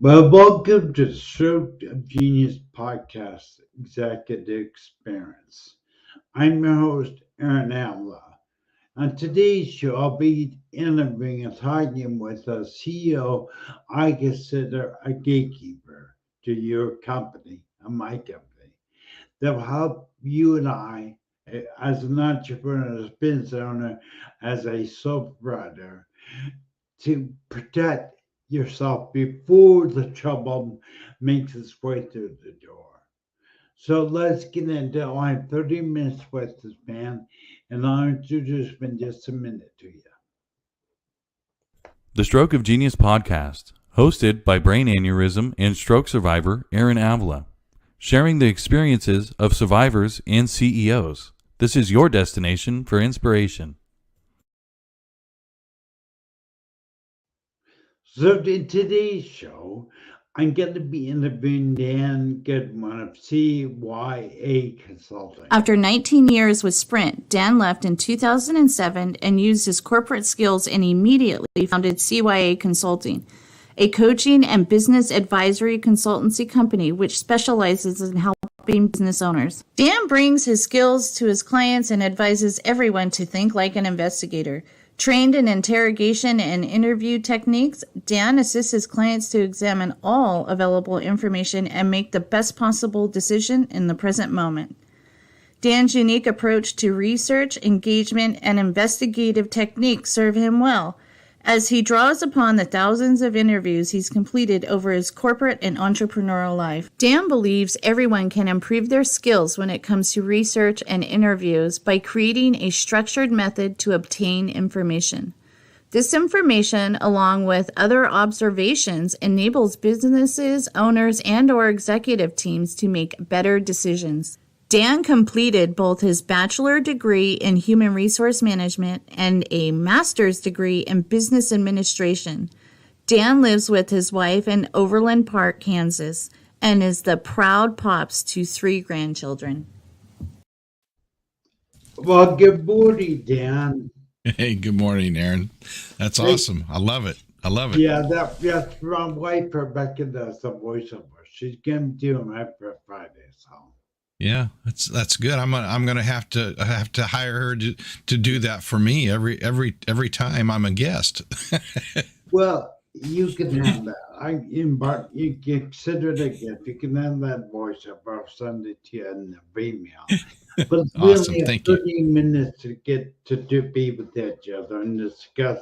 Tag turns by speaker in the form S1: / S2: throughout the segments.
S1: Well, welcome to Stroke of Genius Podcast Executive Experience. I'm your host, Aaron Avila. On today's show, I'll be interviewing and talking with a CEO I consider a gatekeeper to your company and my company that will help you and I, as an entrepreneur, as a business owner, as a sole proprietor, to protect yourself before the trouble makes its way through the door. So let's get into it. I have 30 minutes with this man, and I'll introduce him in just a minute to you.
S2: The Stroke of Genius podcast, hosted by brain aneurysm and stroke survivor Aaron Avila, sharing the experiences of survivors and CEOs. This is your destination for inspiration.
S1: So in today's show, I'm going to be interviewing Dan Goodwin of CYA Consulting.
S3: After 19 years with Sprint, Dan left in 2007 and used his corporate skills and immediately founded CYA Consulting, a coaching and business advisory consultancy company which specializes in helping business owners. Dan brings his skills to his clients and advises everyone to think like an investigator. Trained in interrogation and interview techniques, Dan assists his clients to examine all available information and make the best possible decision in the present moment. Dan's unique approach to research, engagement, and investigative techniques serve him well, as he draws upon the thousands of interviews he's completed over his corporate and entrepreneurial life. Dan believes everyone can improve their skills when it comes to research and interviews by creating a structured method to obtain information. This information, along with other observations, enables businesses, owners, and/or executive teams to make better decisions. Dan completed both his bachelor degree in human resource management and a master's degree in business administration. Dan lives with his wife in Overland Park, Kansas, and is the proud pops to 3 grandchildren.
S1: Well, good morning, Dan.
S4: Hey, good morning, Aaron. That's awesome. I love it.
S1: Yeah, that's my wife, Rebecca, does the voiceover. She's going to do them every Friday, so.
S4: Yeah, that's good. I'm gonna have to hire her to do that for me every time I'm a guest.
S1: Well, you can have that. You consider it a gift. You can have that voiceover. I'll send it to you in the email. But we
S4: Awesome.
S1: only have
S4: Thank you.
S1: 30 minutes to get to be with each other and discuss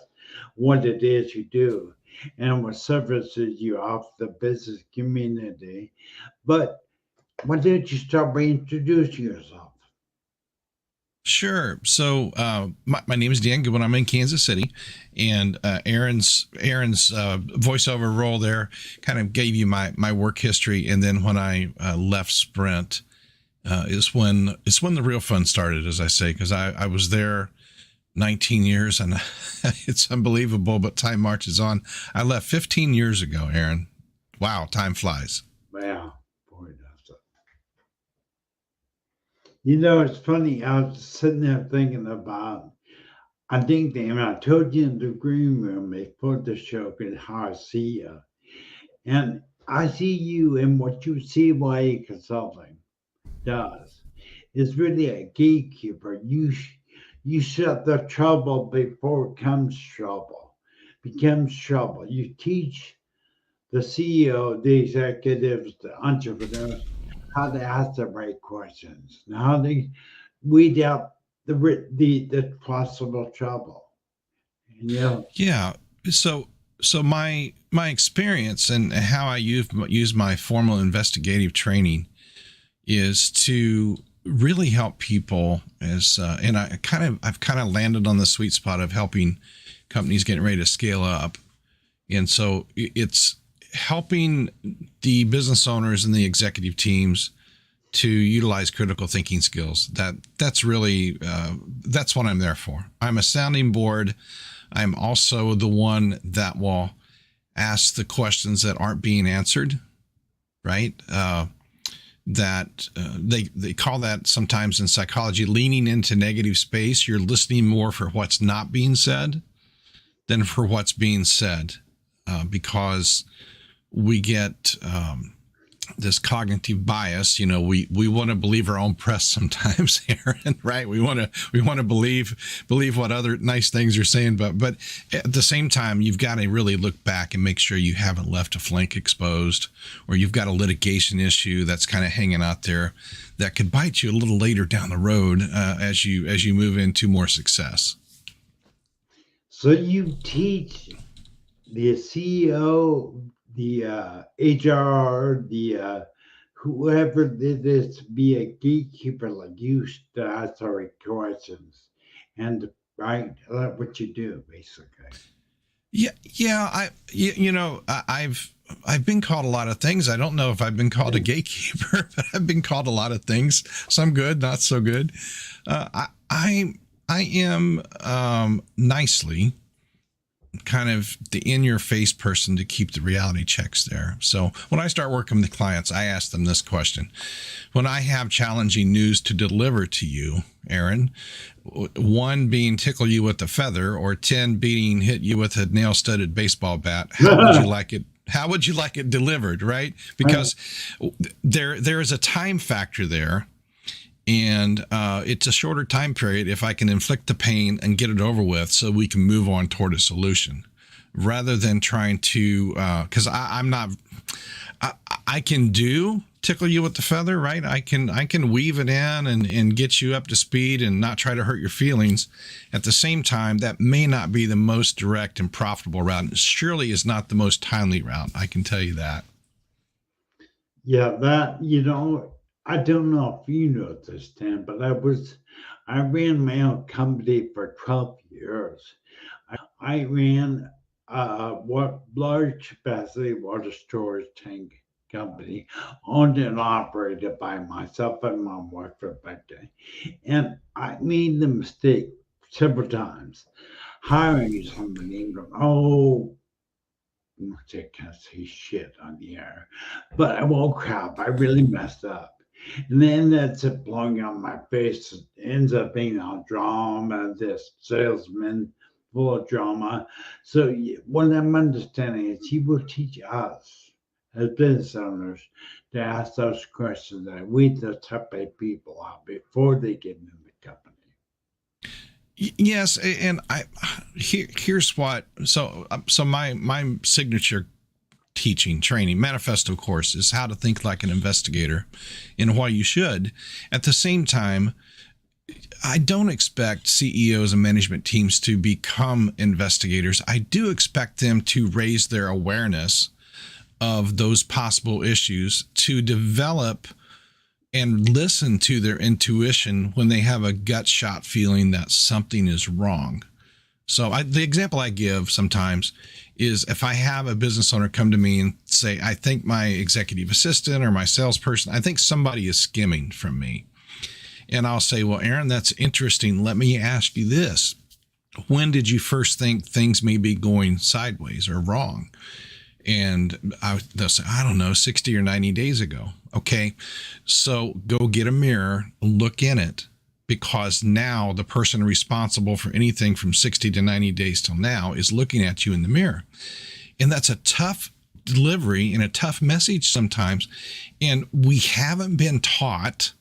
S1: what it is you do and what services you offer the business community. But why don't you start by introducing yourself?
S4: Sure. So my name is Dan Goodwin. I'm in Kansas City, and Aaron's voiceover role there kind of gave you my work history, and then when I left Sprint is when the real fun started, as I say, because I was there 19 years, and it's unbelievable, but time marches on. I left 15 years ago, Aaron. Wow, time flies.
S1: Wow. Boy, does it. You know, it's funny. I was sitting there thinking about, I think, Dan, I told you in the green room before the show how I see you. And I see you in what you see CYA Consulting does. Is really a gatekeeper. You shut the trouble before it becomes trouble. You teach the CEO, the executives, the entrepreneurs how to ask the right questions and how they weed out the possible trouble. You know?
S4: Yeah. So my experience and how I use my formal investigative training is to really help people and I've kind of landed on the sweet spot of helping companies getting ready to scale up. And so it's helping the business owners and the executive teams to utilize critical thinking skills. That's really that's what I'm there for. I'm a sounding board. I'm also the one that will ask the questions that aren't being answered, right? They call that sometimes in psychology leaning into negative space. You're listening more for what's not being said than for what's being said, because we get this cognitive bias. We want to believe our own press sometimes, Aaron, right? We want to believe what other nice things are saying, but at the same time, you've got to really look back and make sure you haven't left a flank exposed, or you've got a litigation issue that's kind of hanging out there that could bite you a little later down the road as you move into more success.
S1: So you teach the CEO, the HR, the whoever did this, be a gatekeeper like you to ask the right questions, and right, that's what you do basically.
S4: I've been called a lot of things. I don't know if I've been called a gatekeeper, but I've been called a lot of things. Some good, not so good. I am nicely kind of the in-your-face person to keep the reality checks there. So when I start working with clients, I ask them this question. When I have challenging news to deliver to you, Aaron, 1 being tickle you with a feather, or 10 being hit you with a nail-studded baseball bat, how would you like it? How would you like it delivered, right? Because there is a time factor there. And it's a shorter time period if I can inflict the pain and get it over with so we can move on toward a solution, rather than trying to, because I can tickle you with the feather, right? I can weave it in and get you up to speed and not try to hurt your feelings. At the same time, that may not be the most direct and profitable route. It surely is not the most timely route. I can tell you that.
S1: Yeah, that, I don't know if you know this, Dan, but I ran my own company for 12 years. I ran what large capacity water storage tank company, owned and operated by myself and my wife, Rebecca. And I made the mistake several times hiring somebody and going, I can't say shit on the air, but crap, I really messed up. And then that's it blowing on my face. It ends up being a drama, this salesman full of drama. So what I'm understanding is he will teach us as business owners to ask those questions that we the type of people out before they get into the company.
S4: Yes, and here's what. So my signature teaching, training, manifesto course is how to think like an investigator and why you should. At the same time, I don't expect CEOs and management teams to become investigators. I do expect them to raise their awareness of those possible issues, to develop and listen to their intuition when they have a gut shot feeling that something is wrong. So the example I give sometimes is if I have a business owner come to me and say, I think my executive assistant or my salesperson, I think somebody is skimming from me. And I'll say, well, Aaron, that's interesting. Let me ask you this. When did you first think things may be going sideways or wrong? And they'll say, I don't know, 60 or 90 days ago. Okay, so go get a mirror, look in it, because now the person responsible for anything from 60 to 90 days till now is looking at you in the mirror. And that's a tough delivery and a tough message sometimes. And we haven't been taught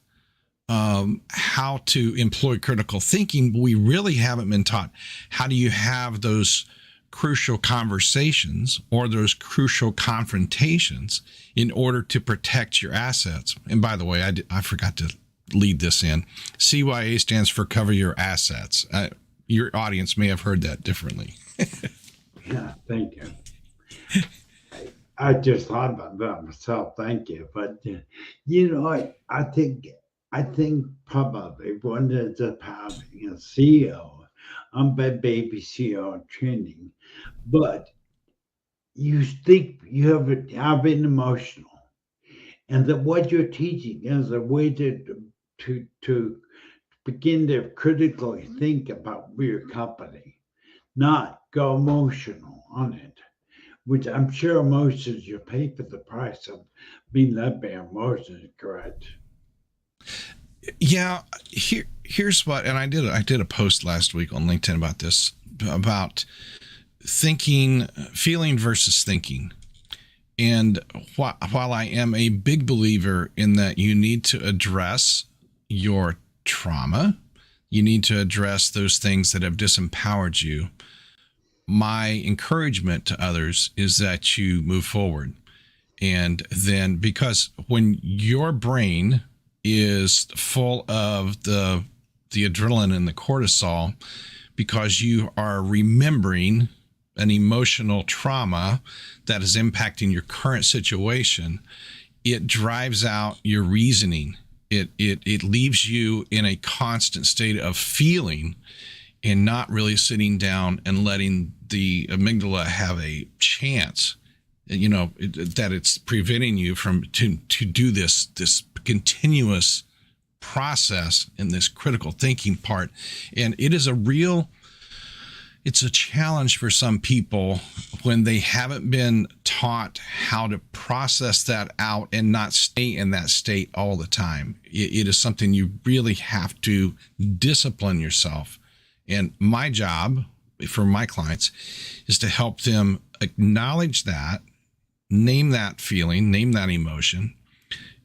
S4: how to employ critical thinking, but we really haven't been taught how do you have those crucial conversations or those crucial confrontations in order to protect your assets. And by the way, I forgot to lead this in. CYA stands for cover your assets. Your audience may have heard that differently.
S1: Yeah, thank you. I just thought about that myself. Thank you. But I think probably one ends up having a CEO. I'm by baby CEO training, but you think you have been emotional, and that what you're teaching is a way to begin to critically think about your company, not go emotional on it, which I'm sure emotions, you pay for the price of being led by emotions, correct?
S4: Yeah, here's what, and I did a post last week on LinkedIn about this, about thinking, feeling versus thinking. And while I am a big believer in that you need to address your trauma, you need to address those things that have disempowered you, my encouragement to others is that you move forward. And then, because when your brain is full of the adrenaline and the cortisol, because you are remembering an emotional trauma that is impacting your current situation, it drives out your reasoning. It leaves you in a constant state of feeling and not really sitting down and letting the amygdala have a chance, that it's preventing you from to do this continuous process in this critical thinking part. And it is it's a challenge for some people when they haven't been taught how to process that out and not stay in that state all the time. It is something you really have to discipline yourself. And my job for my clients is to help them acknowledge that, name that feeling, name that emotion,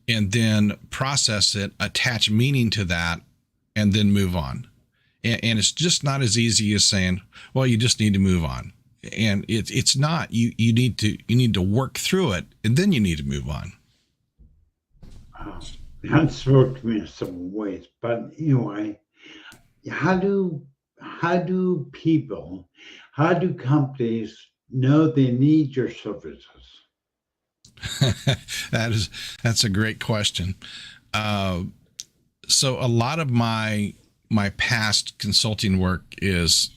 S4: and then process it, attach meaning to that, and then move on. And it's just not as easy as saying, well, you just need to move on. And it's not. You need to work through it, and then you need to move on.
S1: That spoke to me in some ways. But anyway, how do companies know they need your services?
S4: That's a great question. So a lot of my past consulting work is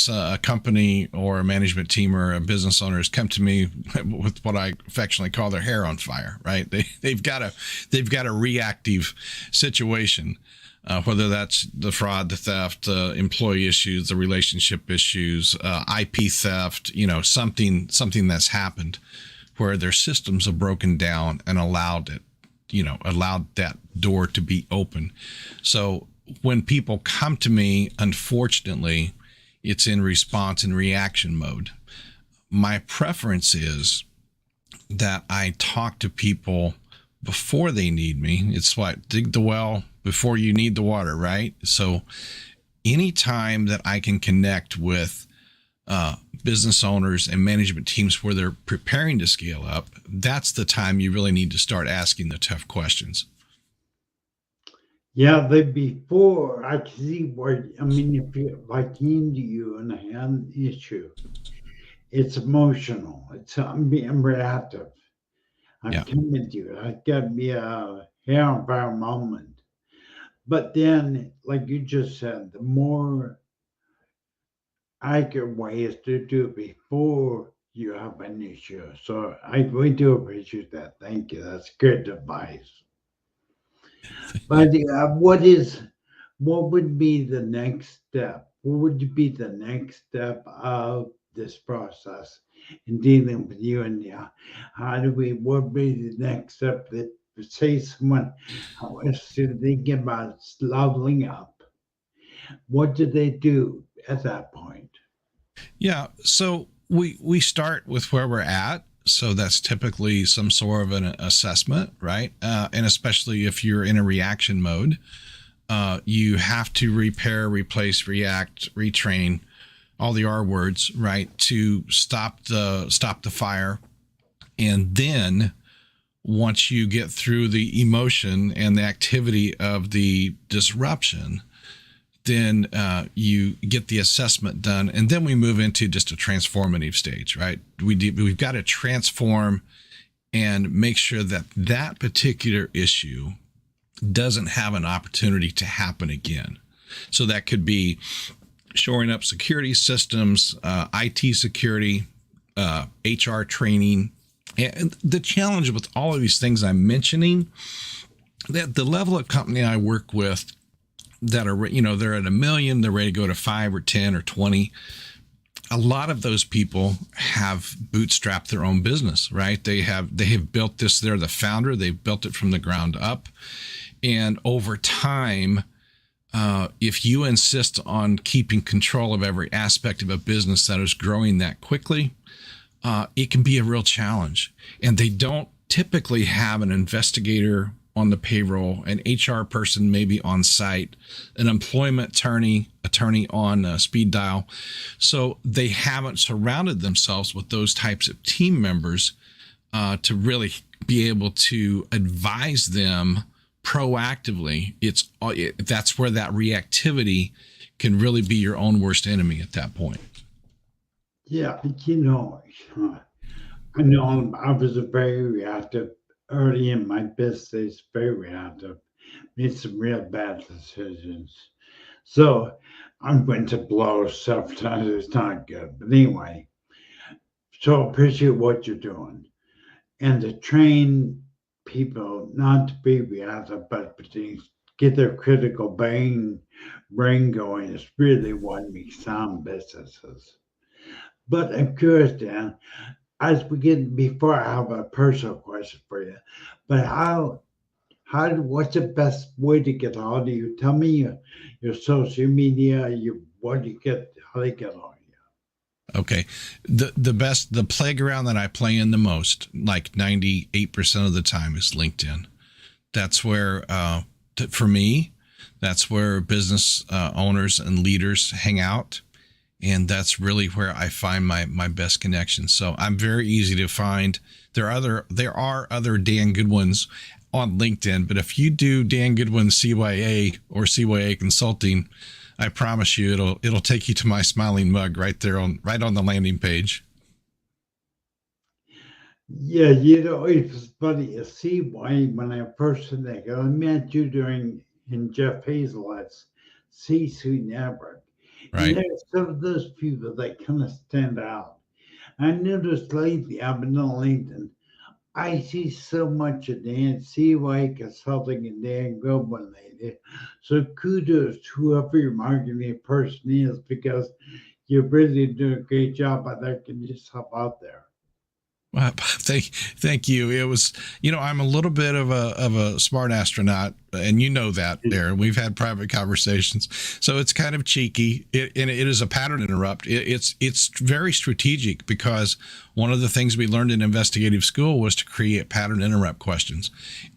S4: a company or a management team or a business owner has come to me with what I affectionately call their hair on fire, right? They've got a reactive situation, whether that's the fraud, the theft, the employee issues, the relationship issues, IP theft, something that's happened where their systems have broken down and allowed that door to be open. So when people come to me, unfortunately, it's in response and reaction mode. My preference is that I talk to people before they need me. It's like dig the well before you need the water, right? So anytime that I can connect with business owners and management teams where they're preparing to scale up, that's the time you really need to start asking the tough questions.
S1: Yeah, before I can see if I came to you and I had an issue, it's emotional. I'm being reactive. I'm coming to you. I got me a hair on fire moment. But then, like you just said, the more accurate way is to do it before you have an issue. So we do appreciate that. Thank you. That's good advice. But what would be the next step? What would be the next step of this process in dealing with you? And what would be the next step that say someone is thinking about leveling up? What do they do at that point?
S4: Yeah, so we start with where we're at. So that's typically some sort of an assessment, right? And especially if you're in a reaction mode, you have to repair, replace, react, retrain, all the R words, right, to stop the fire. And then once you get through the emotion and the activity of the disruption, then you get the assessment done, and then we move into just a transformative stage, right? We've got to transform and make sure that particular issue doesn't have an opportunity to happen again. So that could be shoring up security systems, IT security, HR training. And the challenge with all of these things I'm mentioning, that the level of company I work with that are, they're at $1 million, they're ready to go to 5 or 10 or 20. A lot of those people have bootstrapped their own business, right? They have built this. They're the founder. They've built it from the ground up. And over time, if you insist on keeping control of every aspect of a business that is growing that quickly, it can be a real challenge. And they don't typically have an investigator on the payroll, an HR person maybe on site, an employment attorney on speed dial. So they haven't surrounded themselves with those types of team members to really be able to advise them proactively. That's where that reactivity can really be your own worst enemy at that point.
S1: Yeah, I know I was a very reactive early in my business, very reactive, made some real bad decisions. So I'm going to blow sometimes. It's not good. But anyway, so appreciate what you're doing. And to train people not to be reactive, but to get their critical brain going is really what makes sound businesses. But I'm curious, Dan, as we get before I have a personal question for you, but what's the best way to get hold of you? Tell me your social media, how they get on you.
S4: Okay. The playground that I play in the most, like 98% of the time, is LinkedIn. That's where, for me, that's where business owners and leaders hang out. And that's really where I find my best connections. So I'm very easy to find. There are other Dan Goodwins on LinkedIn, but if you do Dan Goodwin CYA or CYA Consulting, I promise you it'll take you to my smiling mug right on the landing page.
S1: Yeah, it's funny. You see why when I first I met you in Jeff Hazel's C-suite network.
S4: Right.
S1: And there's some of those people that kind of stand out. I noticed lately, I've been on LinkedIn, I see so much of Dan CYA Consulting and Dan Goodwin lately. So kudos to whoever your marketing person is, because you're really doing a great job by getting yourself out there.
S4: Thank you. It was, I'm a little bit of a smart astronaut, and you know that, Aaron. We've had private conversations, so it's kind of cheeky. It is a pattern interrupt. It's very strategic, because one of the things we learned in investigative school was to create pattern interrupt questions,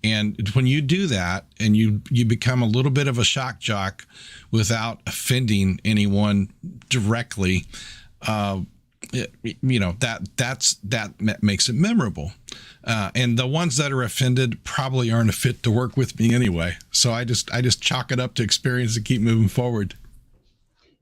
S4: and when you do that, and you become a little bit of a shock jock without offending anyone directly. That makes it memorable, and the ones that are offended probably aren't a fit to work with me anyway. So I just chalk it up to experience and keep moving forward.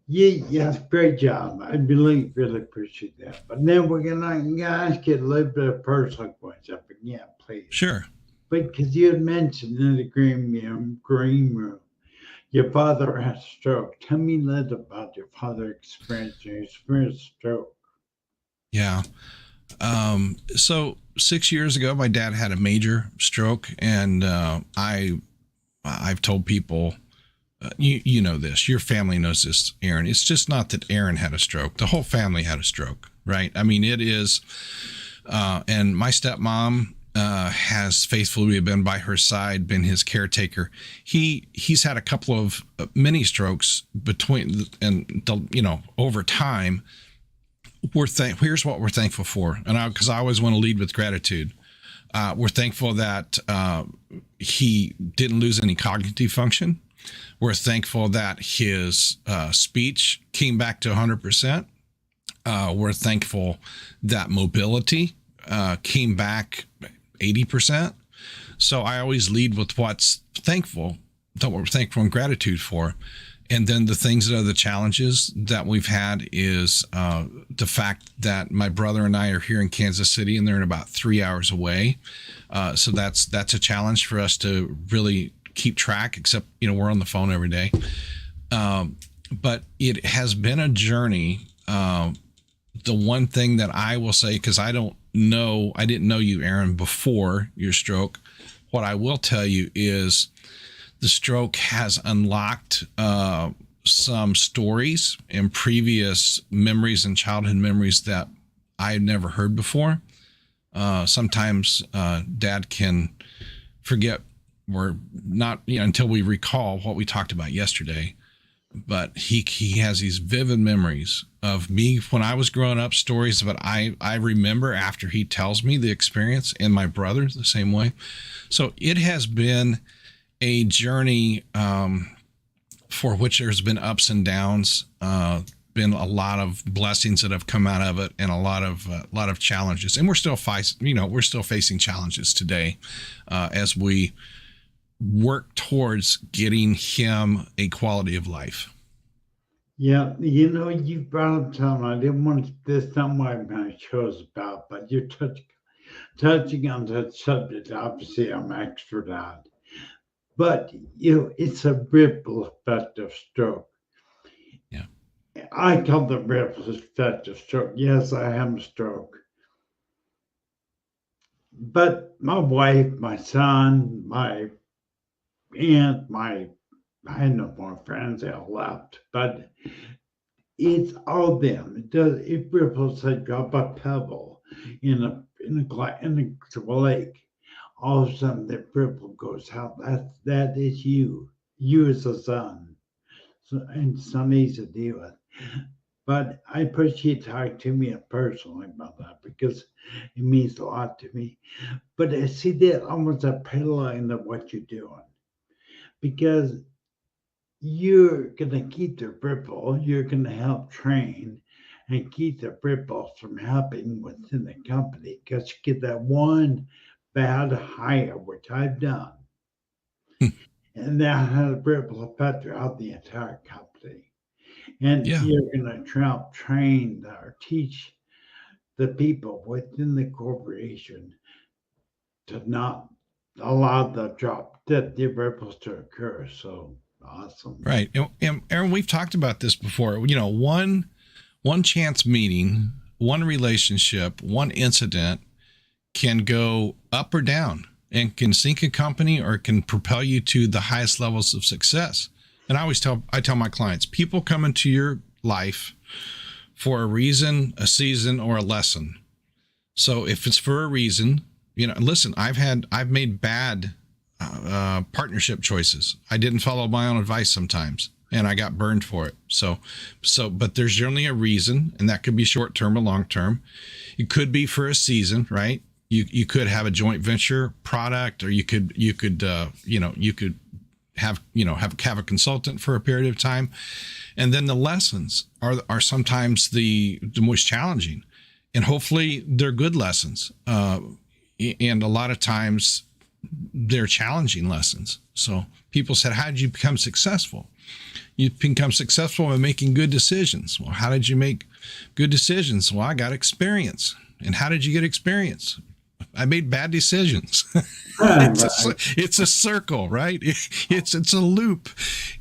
S1: Yeah, great job. I really appreciate that. But then we're gonna ask you a little bit of personal question. But yeah, please.
S4: Sure.
S1: Because you had mentioned in the green room, your father had a stroke. Tell me a little about your father's experience stroke.
S4: Yeah. So 6 years ago, my dad had a major stroke, and I've told people, you know this, your family knows this, Aaron. It's just not that Aaron had a stroke. The whole family had a stroke, right? I mean, it is, and my stepmom has faithfully been by her side, been his caretaker. He's had a couple of mini strokes over time. Here's what we're thankful for, and because I always want to lead with gratitude. We're thankful that he didn't lose any cognitive function. We're thankful that his speech came back to 100%. We're thankful that mobility came back 80%. So I always lead with what's thankful, that we're thankful and gratitude for. And then the things that are the challenges that we've had is the fact that my brother and I are here in Kansas City, and they're in about 3 hours away. So that's a challenge for us to really keep track, except, we're on the phone every day. But it has been a journey. The one thing that I will say, because I didn't know you, Aaron, before your stroke. What I will tell you is the stroke has unlocked some stories and previous memories and childhood memories that I had never heard before. Sometimes Dad can forget, or not, until we recall what we talked about yesterday. but he has these vivid memories of me when I was growing up, stories that I remember after he tells me the experience, and my brother the same way. So it has been a journey for which there's been ups and downs, been a lot of blessings that have come out of it, and a lot of challenges. And we're still facing challenges today as we work towards getting him a quality of life.
S1: Yeah, you brought up something I didn't want to. This not what my show's about, but you're touching on that subject. Obviously, I'm expert at, but it's a ripple effect of stroke.
S4: Yeah,
S1: I call the ripple effect of stroke. Yes, I have a stroke, but my wife, my son, my aunt, I had no more friends. They all left, but it's all them. It ripples like drop a pebble in a lake. All of a sudden, the ripple goes out. That is you. You as a son. So, and it's not easy to deal with. But I appreciate you talking to me personally about that because it means a lot to me. But I see that almost a parallel in what you're doing. Because you're going to keep the ripple, you're going to help train and keep the ripples from happening within the company because you get that one bad hire, which I've done. And that has a ripple effect throughout the entire company. And you're going to help train or teach the people within the corporation to not allow the ripples to occur. So awesome.
S4: Right. And Aaron, we've talked about this before. One chance meeting, one relationship, one incident can go up or down and can sink a company or can propel you to the highest levels of success. And I tell my clients, people come into your life for a reason, a season, or a lesson. So if it's for a reason, listen, I've made bad partnership choices. I didn't follow my own advice sometimes, and I got burned for it. But there's generally a reason, and that could be short term or long term. It could be for a season, right? You could have a joint venture product, or you could have a consultant for a period of time, and then the lessons are sometimes the most challenging, and hopefully they're good lessons. And a lot of times they're challenging lessons. So people said, how did you become successful? You become successful by making good decisions. Well, how did you make good decisions? Well, I got experience. And how did you get experience? I made bad decisions. It's a circle, right? It's a loop.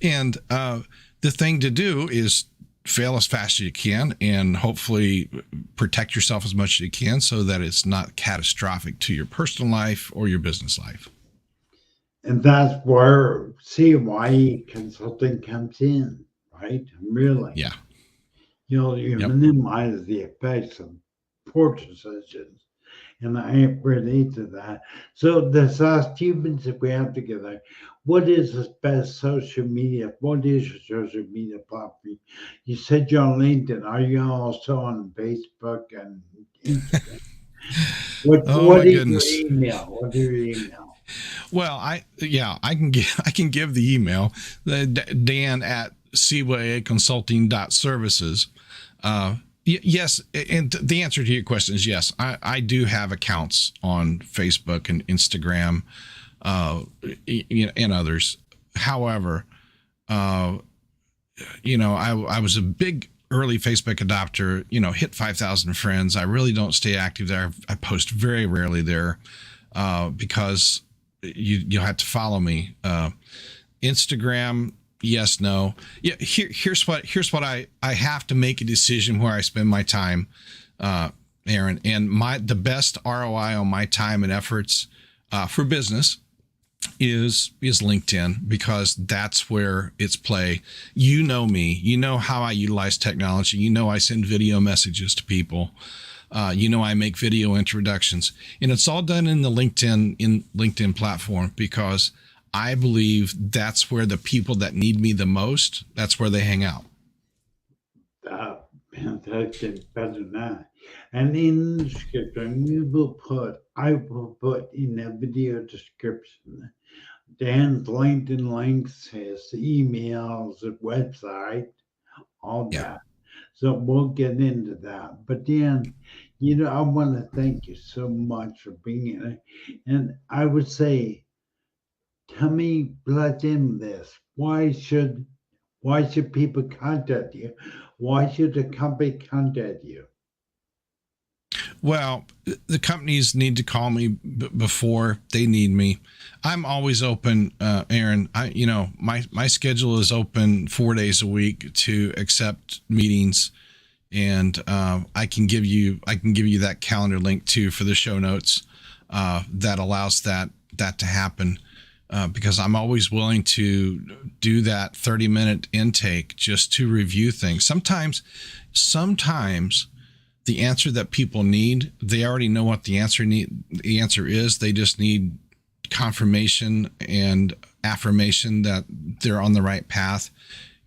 S4: And the thing to do is fail as fast as you can and hopefully protect yourself as much as you can so that it's not catastrophic to your personal life or your business life.
S1: And that's where CYA Consulting comes in, right? Really.
S4: Yeah.
S1: You minimize the effects of poor decisions. And I relate to that. So the last few minutes that we have together, what is the best social media? What is your social media platform? You said you're on LinkedIn. Are you also on Facebook and Instagram? What is your email? What is your email?
S4: Well, I can give the email, Dan at CYAconsulting.services. Yes, and the answer to your question is yes. I do have accounts on Facebook and Instagram, and others. However, I was a big early Facebook adopter. Hit 5,000 friends. I really don't stay active there. I post very rarely there because you'll have to follow me. Instagram. Yes, no. Yeah. Here's what I have to make a decision where I spend my time, Aaron, and the best ROI on my time and efforts for business is LinkedIn, because that's where it's play. You know me, you know how I utilize technology. I send video messages to people. I make video introductions, and it's all done in the LinkedIn platform because I believe that's where the people that need me the most, that's where they hang out.
S1: That's better now. And in the description, I will put in the video description Dan's LinkedIn links, his emails, his website, all
S4: Yeah.
S1: that. So we'll get into that. But Dan, I want to thank you so much for being here. And I would say, tell me, let in this. Why should people contact you? Why should a company contact you?
S4: Well, the companies need to call me before they need me. I'm always open, Aaron. My schedule is open 4 days a week to accept meetings, and I can give you that calendar link too for the show notes that allows that to happen. Because I'm always willing to do that 30-minute intake just to review things. Sometimes the answer that people need, they already know what the answer is. They just need confirmation and affirmation that they're on the right path.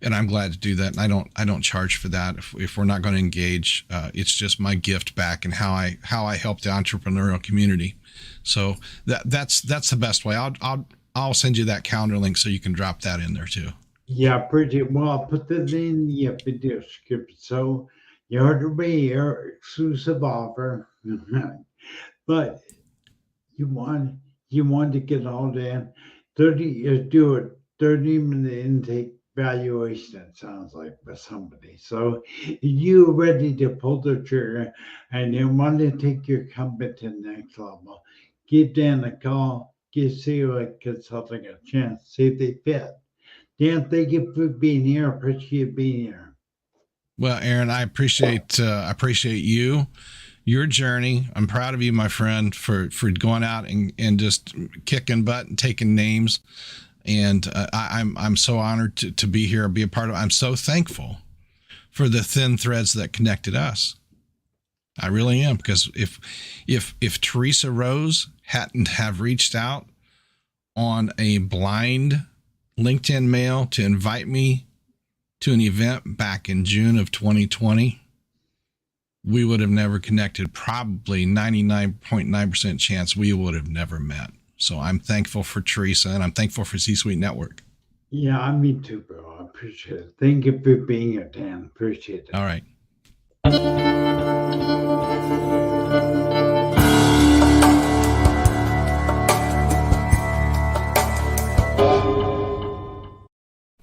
S4: And I'm glad to do that. And I don't charge for that. If we're not going to engage, it's just my gift back and how I help the entrepreneurial community. So that's the best way. I'll send you that calendar link so you can drop that in there too.
S1: Yeah, pretty well. I'll put that in the video description. So you heard it be your exclusive offer, but you want to get all that 30. Do a 30-minute intake valuation. It sounds like for somebody. So you're ready to pull the trigger, and you want to take your company to the next level. Give Dan a call. Give CYA Consulting a chance, see if they fit. Dan, thank you for being here. I appreciate being here.
S4: Well, Aaron, I appreciate you, your journey. I'm proud of you, my friend, for going out and just kicking butt and taking names. And I'm so honored to be here, be a part of it. I'm so thankful for the thin threads that connected us. I really am, because if Teresa Rose hadn't have reached out on a blind LinkedIn mail to invite me to an event back in June of 2020, we would have never connected. Probably 99.9% chance we would have never met. So I'm thankful for Teresa, and I'm thankful for C-Suite Network.
S1: Yeah, me too, bro. I appreciate it. Thank you for being here, Dan. Appreciate it.
S4: All right.